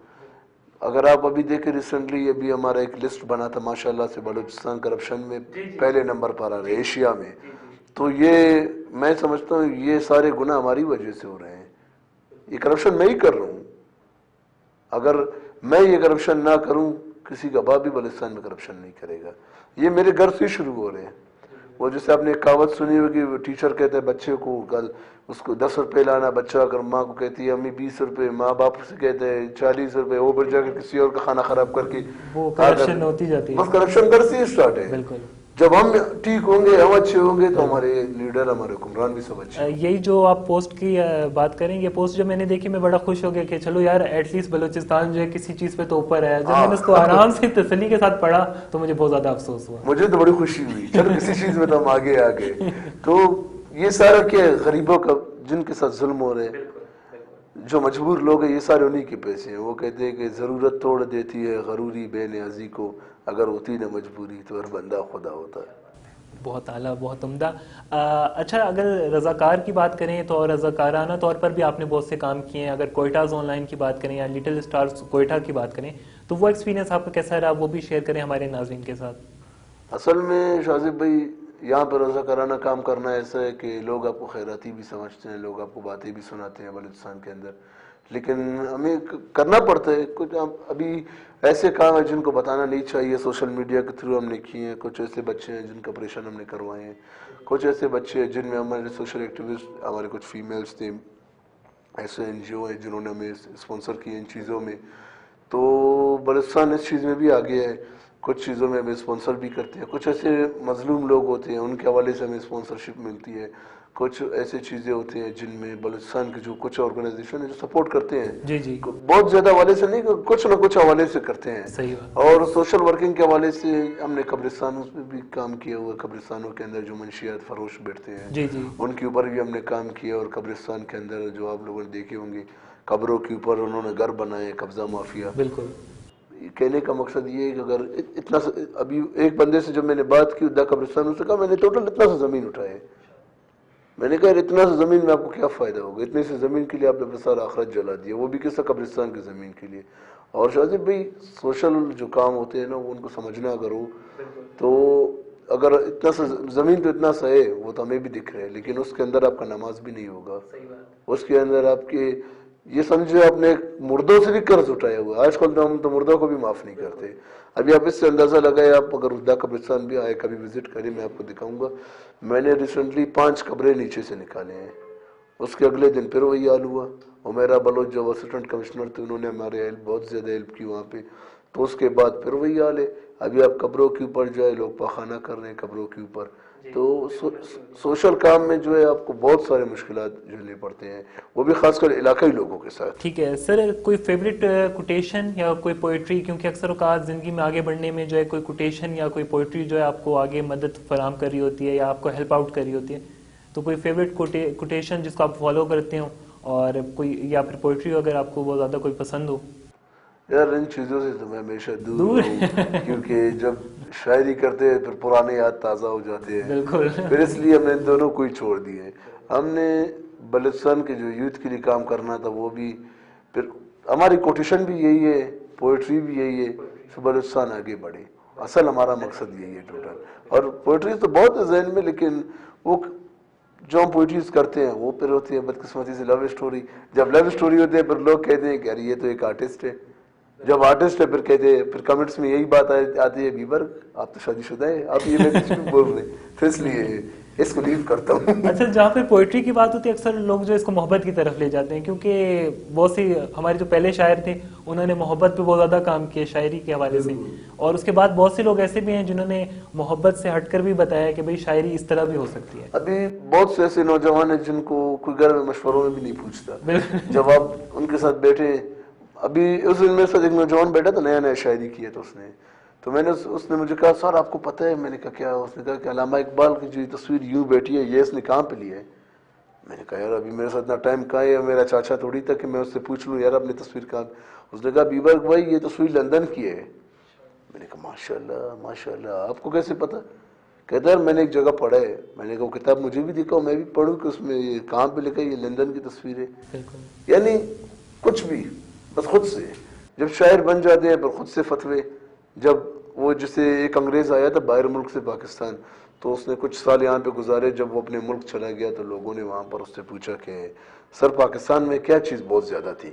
اگر آپ ابھی دیکھیں ریسنٹلی ابھی ہمارا ایک لسٹ بنا تھا ماشاءاللہ سے, بلوچستان کرپشن میں پہلے نمبر پر آ رہے ایشیا میں. تو یہ میں سمجھتا ہوں یہ سارے گناہ ہماری وجہ سے ہو رہے ہیں. یہ کرپشن میں ہی کر رہا ہوں. اگر میں یہ کرپشن نہ کروں, کسی کا باپ بھی بلوچستان میں کرپشن نہیں کرے گا. یہ میرے گھر سے شروع ہو رہے ہیں. وہ جیسے آپ نے ایک کہاوت سنی ہوگی, ٹیچر کہتے ہیں بچے کو کل اس کو 10 روپے لانا, بچہ اگر ماں کو کہتی ہے امی 20 روپے, ماں باپ سے کہتے ہیں 40 روپے, وہ پھر جا کے کسی اور کا کھانا خراب کر کے وہ کرپشن ہوتی جاتی ہے. بس کرپشن گھر سے ہی اسٹارٹ ہے. بالکل. جب ہم ٹھیک ہوں گے, ہم اچھے ہوں گے, تو ہمارے لیڈر ہمارے حکمران بھی سب اچھے. یہی جو آپ پوسٹ کی بات کریں, یہ پوسٹ جب میں نے دیکھی میں بڑا خوش ہو گیا کہ چلو یار ایٹ لیسٹ بلوچستان جو ہے کسی چیز پہ تو اوپر ہے. جب میں نے اس کو آرام سے تسلی کے ساتھ پڑھا تو مجھے بہت زیادہ افسوس ہوا. مجھے تو بڑی خوشی ہوئی, چلو کسی چیز میں تو ہم آگے آ گئے. تو یہ سارا کیا ہے, غریبوں کا جن کے ساتھ ظلم ہو رہے ہیں, جو مجبور لوگ ہیں, یہ سارے انہی کے پیسے ہیں. وہ کہتے ہیں کہ ضرورت توڑ دیتی ہے غروری بے نیازی کو, اگر ہوتی نہ مجبوری تو ہر بندہ خدا ہوتا ہے. بہت اعلیٰ, بہت عمدہ. اچھا, اگر رضاکار کی بات کریں تو رضاکارانہ طور پر بھی آپ نے بہت سے کام کیے ہیں. اگر کوئٹاز آن لائن کی بات کریں یا لٹل اسٹارز کوئٹہ کی بات کریں تو وہ ایکسپیرینس آپ کا کیسا رہا, وہ بھی شیئر کریں ہمارے ناظرین کے ساتھ. اصل میں شاذب بھائی یہاں پر رضاکارانہ کام کرنا ایسا ہے کہ لوگ آپ کو خیراتی بھی سمجھتے ہیں, لوگ آپ کو باتیں بھی سناتے ہیں بلوچستان کے اندر, لیکن ہمیں کرنا پڑتا ہے. کچھ ابھی ایسے کام ہیں جن کو بتانا نہیں چاہیے, سوشل میڈیا کے تھرو ہم نے کیے ہیں. کچھ ایسے بچے ہیں جن کا آپریشن ہم نے کروائے ہیں. کچھ ایسے بچے ہیں جن میں ہمارے سوشل ایکٹیوسٹ, ہمارے کچھ فیمیلز تھے, ایسے این جی او ہیں جنہوں نے ہمیں اسپانسر کیے ان چیزوں میں. تو بلوچستان اس چیز میں بھی آگے ہے, کچھ چیزوں میں ہمیں اسپانسر بھی کرتے ہیں. کچھ ایسے مظلوم لوگ ہوتے ہیں ان کے حوالے سے ہمیں اسپانسرشپ ملتی ہے. کچھ ایسے چیزیں ہوتی ہیں جن میں بلوچستان کے جو کچھ آرگنائزیشن ہیں جو سپورٹ کرتے ہیں, جی بہت زیادہ حوالے سے نہیں, کچھ نہ کچھ حوالے سے کرتے ہیں. صحیح بات. اور سوشل ورکنگ کے حوالے سے ہم نے قبرستانوں پہ بھی کام کیا ہوا ہے. قبرستانوں کے اندر جو منشیات فروش بیٹھتے ہیں ان کے اوپر بھی ہم نے کام کیا. اور قبرستان کے اندر جو آپ لوگوں نے دیکھے ہوں گے قبروں کے اوپر انہوں نے گھر بنائے, قبضہ مافیا. بالکل. کہنے کا مقصد یہ ہے کہ اگر اتنا ابھی ایک بندے سے جب میں نے بات کی دا قبرستان سے کہا میں نے ٹوٹل اتنا سا زمین اٹھائے. میں نے کہا اتنا سا زمین میں آپ کو کیا فائدہ ہوگا, اتنے سے زمین کے لیے آپ نے اپنا سارا آخرت جلا دیا, وہ بھی کس قبرستان کی زمین کے لیے. اور شاذب بھائی سوشل جو کام ہوتے ہیں نا وہ ان کو سمجھنا اگر ہو تو اگر اتنا سا زمین تو اتنا سا ہے وہ تو ہمیں بھی دکھ رہا ہے, لیکن اس کے اندر آپ کا نماز بھی نہیں ہوگا. اس کے اندر آپ کے یہ سمجھو آپ نے مردوں سے بھی قرض اٹھایا ہوا ہے. آج کل تو ہم تو مردوں کو بھی معاف نہیں کرتے. ابھی آپ اس سے اندازہ لگائے, آپ اگر دا قبرستان بھی آئے کبھی وزٹ کریں, میں آپ کو دکھاؤں گا. میں نے ریسنٹلی 5 قبریں نیچے سے نکالے ہیں. اس کے اگلے دن پھر وہی حال ہوا, اور میرا بلوچ جو اسسٹنٹ کمشنر تھے انہوں نے ہمارے ہیلپ بہت زیادہ ہیلپ کی وہاں پہ. تو اس کے بعد پھر وہی حال ہے, ابھی آپ قبروں کے اوپر جائے لوگ پاخانہ کر رہے ہیں قبروں کے اوپر. تو سوشل کام میں جو ہے آپ کو بہت سارے مشکلات جھیلنے پڑتے ہیں, وہ بھی خاص کر علاقائی لوگوں کے ساتھ. ٹھیک ہے سر, کوئی فیوریٹ کوٹیشن یا کوئی پوئٹری, کیونکہ اکثر اوقات زندگی میں آگے بڑھنے میں جو ہے کوئی کوٹیشن یا کوئی پوئٹری جو ہے آپ کو آگے مدد فراہم کر رہی ہوتی ہے یا آپ کو ہیلپ آؤٹ کر رہی ہوتی ہے, تو کوئی فیوریٹ کوٹیشن جس کو آپ فالو کرتے ہوں, اور کوئی یا پھر پوئٹری اگر آپ کو بہت زیادہ کوئی پسند ہو؟ یار ان چیزوں سے تو میں ہمیشہ دور ہوں, کیونکہ جب شاعری کرتے ہیں پھر پرانے یاد تازہ ہو جاتے ہیں. بالکل. پھر اس لیے ہم نے ان دونوں کو ہی چھوڑ دیے. ہم نے بلوچستان کے جو یوتھ کے لیے کام کرنا تھا وہ بھی, پھر ہماری کوٹیشن بھی یہی ہے, پوئٹری بھی یہی ہے کہ بلوچستان آگے بڑھے. اصل ہمارا مقصد یہی ہے ٹوٹل. اور پوئٹری تو بہت ہے ذہن میں, لیکن وہ جو ہم پوئٹریز کرتے ہیں وہ پھر ہوتی ہے بدقسمتی سے لو اسٹوری. جب لو اسٹوری ہوتی ہے پھر لوگ کہتے ہیں کہ یار یہ تو ایک آرٹسٹ ہے. جب آرٹسٹ ہے پھر کہتے ہیں, پھر کمنٹس میں یہی بات آتی ہے, بیبر آپ تو شادی شدہ ہیں, آپ یہ میسج کیوں بول رہے ہیں. تو اس لیے اس کو لیو کرتا ہوں. اچھا, جہاں پہ پوئٹری کی بات ہوتی ہے اکثر لوگ جو اس کو محبت کی طرف لے جاتے ہیں, کیونکہ بہت سی ہمارے جو پہلے شاعر تھے انہوں نے محبت پہ بہت زیادہ کام کیا شاعری کے حوالے سے, اور اس کے بعد بہت سے لوگ ایسے بھی ہیں جنہوں نے محبت سے ہٹ کر بھی بتایا کہ بھئی شاعری اس طرح بھی ہو سکتی ہے. ابھی بہت سے ایسے نوجوان ہیں جن کو کوئی گھر میں مشوروں میں بھی نہیں پوچھتا. جب آپ ان کے ساتھ بیٹھے, ابھی اس دن میرے ساتھ ایک نوجوان بیٹھا تو نیا شاعری کیا تو میں نے اس نے مجھے کہا سر آپ کو پتہ ہے, میں نے کہا کیا؟ اس نے کہا کہ علامہ اقبال کی جو تصویر یوں بیٹھی ہے یہ اس نے کہاں پہ لی ہے. میں نے کہا یار ابھی میرے ساتھ اتنا ٹائم کہاں ہے, میرا چاچا تھوڑی تھا کہ میں اس سے پوچھ لوں یار اپنی تصویر کہاں. اس نے کہا بیبر بھائی یہ تصویر لندن کی ہے. میں نے کہا ماشاءاللہ ماشاءاللہ, آپ کو کیسے پتہ؟ کہتا ہے میں نے ایک جگہ پڑھا ہے. میں نے کہا وہ کتاب مجھے بھی دکھاؤ میں بھی پڑھوں کہ اس میں یہ کہاں پہ لکھا ہے یہ لندن کی تصویر ہے. یعنی کچھ بھی بس خود سے جب شاعر بن جاتے ہیں پھر خود سے فتوے. جب وہ جسے ایک انگریز آیا تھا باہر ملک سے پاکستان, تو اس نے کچھ سال یہاں پہ گزارے, جب وہ اپنے ملک چلا گیا تو لوگوں نے وہاں پر اس سے پوچھا کہ سر پاکستان میں کیا چیز بہت زیادہ تھی.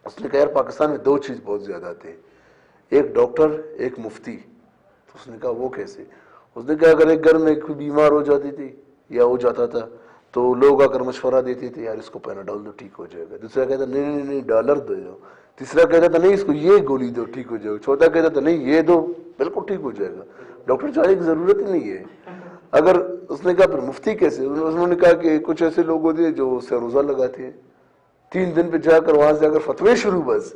اس نے کہا یار پاکستان میں دو چیز بہت زیادہ تھے, ایک ڈاکٹر ایک مفتی. تو اس نے کہا وہ کیسے؟ اس نے کہا اگر ایک گھر میں کوئی بیمار ہو جاتی تھی یا ہو جاتا تھا تو لوگ آ کر مشورہ دیتے تھے یار اس کو پیناڈول دو ٹھیک ہو جائے گا. دوسرا کہتا نہیں ڈالر دے دو. تیسرا کہتا تھا نہیں اس کو یہ گولی دو ٹھیک ہو جائے گا. چوتھا کہتا تھا نہیں یہ دو بالکل ٹھیک ہو جائے گا. ڈاکٹر جانے کی ضرورت ہی نہیں ہے. اگر اس نے کہا پھر مفتی کیسے؟ انہوں نے کہا کہ کچھ ایسے لوگ ہوتے ہیں جو اس سے روزہ لگاتے ہیں, 3 دن پہ جا کر وہاں سے اگر فتوے شروع, بس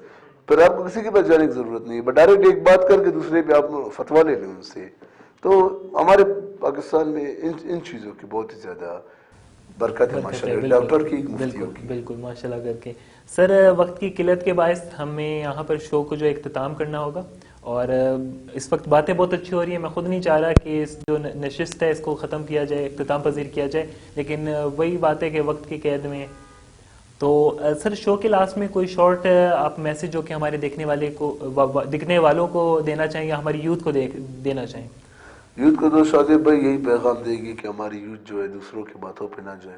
پھر آپ کو کسی کے پاس جانے کی ضرورت نہیں ہے, ڈائریکٹ ایک بات کر کے دوسرے پہ آپ فتوا لے لیں ان سے. تو ہمارے پاکستان میں ان چیزوں کی بہت ہی زیادہ برکت ہے ماشاءاللہ, ڈاکٹر کی مفتیوں کی. بالکل ماشاءاللہ کر کے. سر وقت کی قلت کے باعث ہمیں یہاں پر شو کو جو اختتام کرنا ہوگا, اور اس وقت باتیں بہت اچھی ہو رہی ہیں. میں خود نہیں چاہ رہا کہ اس جو نشست ہے اس کو ختم کیا جائے, اختتام پذیر کیا جائے, لیکن وہی بات ہے کہ وقت کی قید میں. تو سر شو کے لاسٹ میں کوئی شارٹ آپ میسج جو کہ ہمارے دیکھنے والوں کو دینا چاہیں یا ہماری یوتھ کو دینا چاہیں؟ یوتھ کو تو شاہزیب بھائی یہی پیغام دے گی کہ ہماری یوتھ جو ہے دوسروں کی باتوں پہ نہ جائے,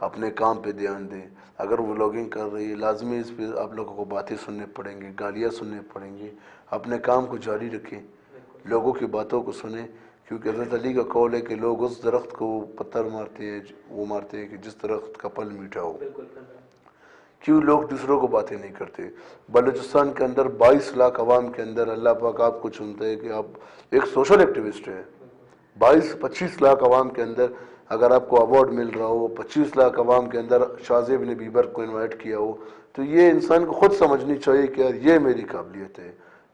اپنے کام پہ دھیان دیں. اگر وہ ولاگنگ کر رہی ہے لازمی اس پہ آپ لوگوں کو باتیں سننے پڑیں گی, گالیاں سننے پڑیں گی. اپنے کام کو جاری رکھیں, لوگوں کی باتوں کو سنیں, کیونکہ حضرت علی کا قول ہے کہ لوگ اس درخت کو پتھر مارتے ہیں, وہ مارتے ہیں کہ جس درخت کا پھل میٹھا ہو. کیوں لوگ دوسروں کو باتیں نہیں کرتے؟ بلوچستان کے اندر 22 لاکھ عوام کے اندر اللہ پاک آپ کو چنتا ہے کہ آپ ایک سوشل ایکٹیوسٹ ہیں. 25 لاکھ عوام کے اندر اگر آپ کو ایوارڈ مل رہا ہو, 25 لاکھ عوام کے اندر شاہزیب نے بیبر کو انوائٹ کیا ہو, تو یہ انسان کو خود سمجھنی چاہیے کہ یار یہ میری قابلیت ہے,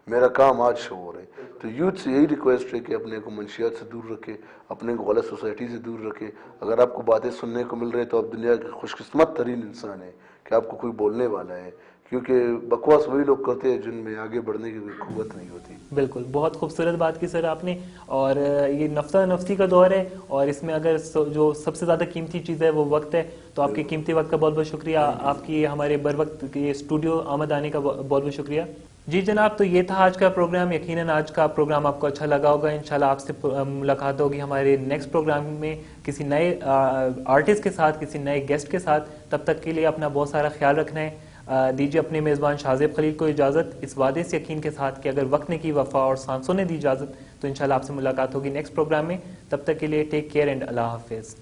میرا کام آج شو ہو رہا ہے. تو یوتھ سے یہی ریکویسٹ ہے کہ اپنے کو منشیات سے دور رکھے, اپنے کو غلط سوسائٹی سے دور رکھے. اگر آپ کو باتیں سننے کو مل رہے تو آپ دنیا کے خوش قسمت ترین انسان ہیں کہ آپ کو کوئی بولنے والا ہے, کیونکہ بکواس وہی لوگ کرتے ہیں جن میں آگے بڑھنے کی کوئی قوت نہیں ہوتی. بالکل, بہت خوبصورت بات کی سر آپ نے. اور یہ نفسہ نفسی کا دور ہے, اور اس میں اگر جو سب سے زیادہ قیمتی چیز ہے وہ وقت ہے, تو آپ کے قیمتی وقت کا بہت بہت شکریہ. آپ کی ہمارے بر وقت یہ اسٹوڈیو آمد آنے کا بہت بہت شکریہ. جی جناب, تو یہ تھا آج کا پروگرام. یقیناً آج کا پروگرام آپ کو اچھا لگا ہوگا. انشاءاللہ آپ سے ملاقات ہوگی ہمارے نیکسٹ پروگرام میں کسی نئے آرٹسٹ کے ساتھ, کسی نئے گیسٹ کے ساتھ. تب تک کے لیے اپنا بہت سارا خیال رکھنا ہے. دیجیے اپنے میزبان شاہزیب خلیل کو اجازت, اس وعدے سے یقین کے ساتھ کہ اگر وقت نے کی وفا اور سانسوں نے دی اجازت تو انشاءاللہ آپ سے ملاقات ہوگی نیکسٹ پروگرام میں. تب تک کے لیے ٹیک کیئر اینڈ اللہ حافظ.